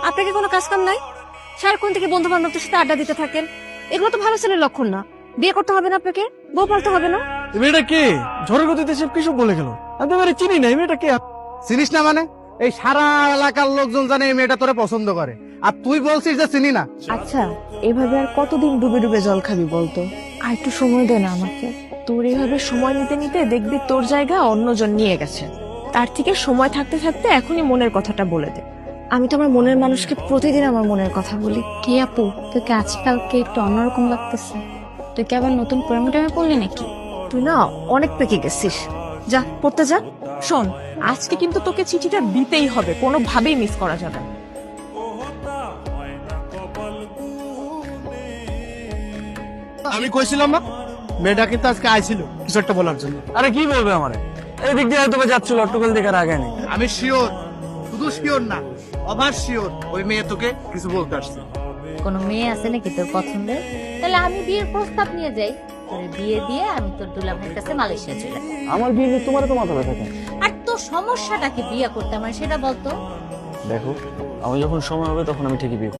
আপনাকে কোনো কাজ কাম নাই? সারাক্ষণ থেকে বন্ধু বান্ধবদের সাথে আড্ডা দিতে থাকেন, এগুলো তো ভালো ছেলের লক্ষণ না। বিয়ে করতে হবে না আপনাকে, বউ পালতে হবে না। এই মেয়েটা কে? ঝড়ের গতিতে সব কিছু বলে গেল। আমি তো এবারে চিনি না, এই মেয়েটা কে? চিনিস না মানে? এই সারা এলাকার লোকজন জানে এই মেয়েটা তোরে পছন্দ করে, আর তুই বলছিস যে চিনি না। আচ্ছা, এভাবে আর কতদিন ডুবে ডুবে জল খাবি বলতো? আর একটু সময় দে না আমাকে। তোর এইভাবে সময় নিতে নিতে দেখবি তোর জায়গা অন্যজন নিয়ে গেছে। তার থেকে সময় থাকতে থাকতে এখনই মনের কথাটা বলে দে। আমি তো আমার মনের মানুষকে প্রতিদিন আমার মনের কথা বলি। কি আপু, তোকে আজকালকে একটু অন্যরকম লাগতেছে। তুই কি আবার নতুন প্রেমে টেমে পড়লি নাকি? তুই না অনেক পেকে গেছিস, যা পড়তে যা। শোন, আজকে কিন্তু তোকে চিঠিটা দিতেই হবে, কোনোভাবেই মিস করা যাবে না। আমি কইছিলাম না মেয়েটা কিন্তু আজকে আইছিল কিছু একটা বলার জন্য। আরে কি বলবে আমারে? এদিক দিয়ে হয়তো বা যাচ্ছিল, অট্টকল দেখার আগে নেই। আমি শিওর, শুধু শিওর না, অভার শিওর ওই মেয়ে তোকে কিছু বলতে আসছে। কোনো মেয়ে আছে নাকি তোর পছন্দের? তাহলে আমি বিয়ের প্রস্তাব নিয়ে যাই, তোর বিয়ে দিয়ে আমি তোর দুলাভাইয়ের কাছে মালয়েশিয়া চলে যাই। আমার বিয়ে নিয়ে তোমার তো মাথা ব্যথা কেন? আর তোর সমস্যাটা কি বিয়ে করতে আমার সেটা বলতো। দেখো, আমি যখন সময় হবে তখন আমি ঠিকই বিয়ে